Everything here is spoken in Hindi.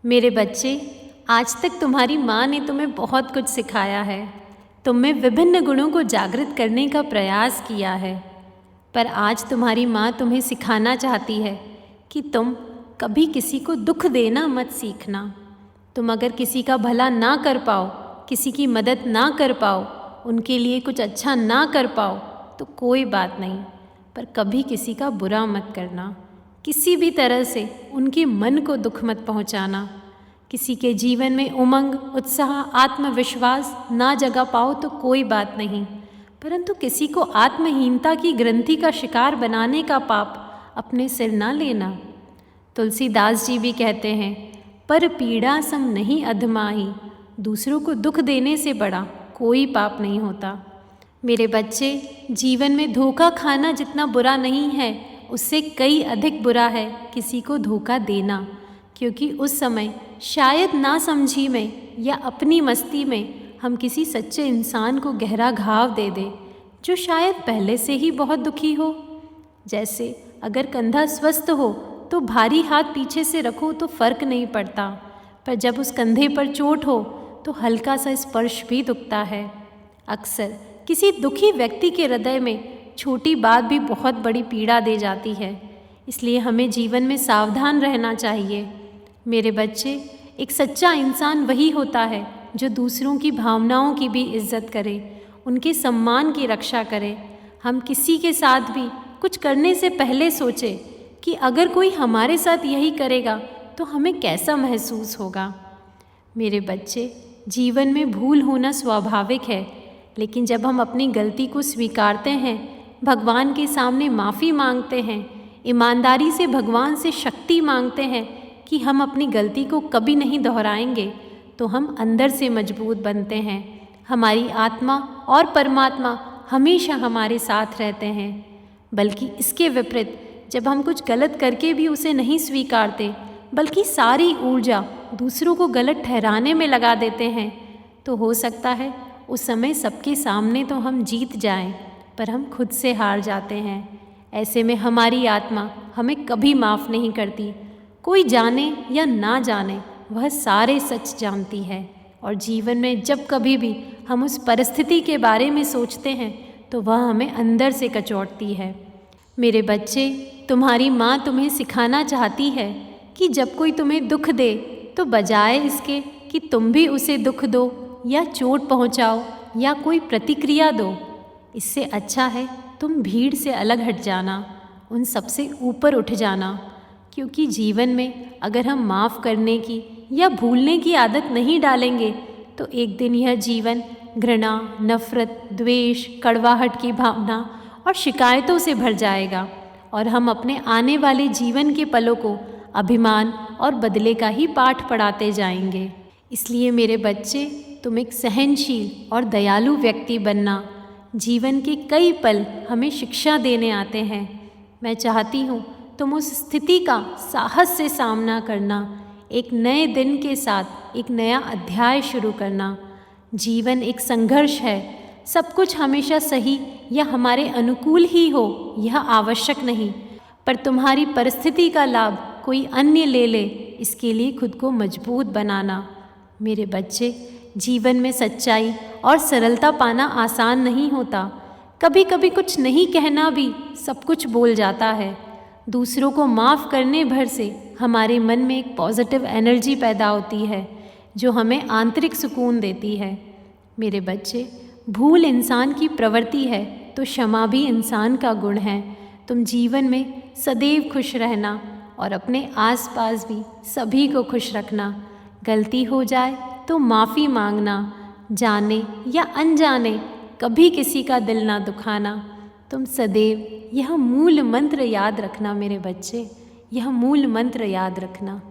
मेरे बच्चे, आज तक तुम्हारी माँ ने तुम्हें बहुत कुछ सिखाया है। तुम में विभिन्न गुणों को जागृत करने का प्रयास किया है। पर आज तुम्हारी माँ तुम्हें सिखाना चाहती है कि तुम कभी किसी को दुख देना मत सीखना। तुम अगर किसी का भला ना कर पाओ, किसी की मदद ना कर पाओ, उनके लिए कुछ अच्छा ना कर पाओ तो कोई बात नहीं, पर कभी किसी का बुरा मत करना। किसी भी तरह से उनके मन को दुख मत पहुंचाना। किसी के जीवन में उमंग, उत्साह, आत्मविश्वास ना जगा पाओ तो कोई बात नहीं, परंतु किसी को आत्महीनता की ग्रंथि का शिकार बनाने का पाप अपने सिर ना लेना। तुलसीदास जी भी कहते हैं, पर पीड़ा सम नहीं अधमाही, दूसरों को दुख देने से बड़ा कोई पाप नहीं होता। मेरे बच्चे, जीवन में धोखा खाना जितना बुरा नहीं है, उससे कई अधिक बुरा है किसी को धोखा देना, क्योंकि उस समय शायद नासमझी में या अपनी मस्ती में हम किसी सच्चे इंसान को गहरा घाव दे दें जो शायद पहले से ही बहुत दुखी हो। जैसे अगर कंधा स्वस्थ हो तो भारी हाथ पीछे से रखो तो फर्क नहीं पड़ता, पर जब उस कंधे पर चोट हो तो हल्का सा स्पर्श भी दुखता है। अक्सर किसी दुखी व्यक्ति के हृदय में छोटी बात भी बहुत बड़ी पीड़ा दे जाती है, इसलिए हमें जीवन में सावधान रहना चाहिए। मेरे बच्चे, एक सच्चा इंसान वही होता है जो दूसरों की भावनाओं की भी इज्जत करे, उनके सम्मान की रक्षा करे। हम किसी के साथ भी कुछ करने से पहले सोचें कि अगर कोई हमारे साथ यही करेगा तो हमें कैसा महसूस होगा। मेरे बच्चे, जीवन में भूल होना स्वाभाविक है, लेकिन जब हम अपनी गलती को स्वीकारते हैं, भगवान के सामने माफ़ी मांगते हैं, ईमानदारी से भगवान से शक्ति मांगते हैं कि हम अपनी गलती को कभी नहीं दोहराएंगे, तो हम अंदर से मजबूत बनते हैं। हमारी आत्मा और परमात्मा हमेशा हमारे साथ रहते हैं। बल्कि इसके विपरीत, जब हम कुछ गलत करके भी उसे नहीं स्वीकारते, बल्कि सारी ऊर्जा दूसरों को गलत ठहराने में लगा देते हैं, तो हो सकता है उस समय सबके सामने तो हम जीत जाएं, पर हम खुद से हार जाते हैं। ऐसे में हमारी आत्मा हमें कभी माफ़ नहीं करती। कोई जाने या ना जाने, वह सारे सच जानती है, और जीवन में जब कभी भी हम उस परिस्थिति के बारे में सोचते हैं तो वह हमें अंदर से कचोटती है। मेरे बच्चे, तुम्हारी माँ तुम्हें सिखाना चाहती है कि जब कोई तुम्हें दुख दे तो बजाय इसके कि तुम भी उसे दुख दो या चोट पहुँचाओ या कोई प्रतिक्रिया दो, इससे अच्छा है तुम भीड़ से अलग हट जाना, उन सबसे ऊपर उठ जाना। क्योंकि जीवन में अगर हम माफ़ करने की या भूलने की आदत नहीं डालेंगे तो एक दिन यह जीवन घृणा, नफ़रत, द्वेष, कड़वाहट की भावना और शिकायतों से भर जाएगा, और हम अपने आने वाले जीवन के पलों को अभिमान और बदले का ही पाठ पढ़ाते जाएंगे। इसलिए मेरे बच्चे, तुम एक सहनशील और दयालु व्यक्ति बनना। जीवन के कई पल हमें शिक्षा देने आते हैं। मैं चाहती हूँ तुम उस स्थिति का साहस से सामना करना, एक नए दिन के साथ एक नया अध्याय शुरू करना। जीवन एक संघर्ष है। सब कुछ हमेशा सही या हमारे अनुकूल ही हो यह आवश्यक नहीं, पर तुम्हारी परिस्थिति का लाभ कोई अन्य ले ले, इसके लिए खुद को मजबूत बनाना। मेरे बच्चे, जीवन में सच्चाई और सरलता पाना आसान नहीं होता। कभी कभी कुछ नहीं कहना भी सब कुछ बोल जाता है। दूसरों को माफ़ करने भर से हमारे मन में एक पॉजिटिव एनर्जी पैदा होती है जो हमें आंतरिक सुकून देती है। मेरे बच्चे, भूल इंसान की प्रवृत्ति है तो क्षमा भी इंसान का गुण है। तुम जीवन में सदैव खुश रहना और अपने आसपास भी सभी को खुश रखना। गलती हो जाए तो माफ़ी मांगना, जाने या अनजाने कभी किसी का दिल ना दुखाना। तुम सदैव यह मूल मंत्र याद रखना मेरे बच्चे, यह मूल मंत्र याद रखना।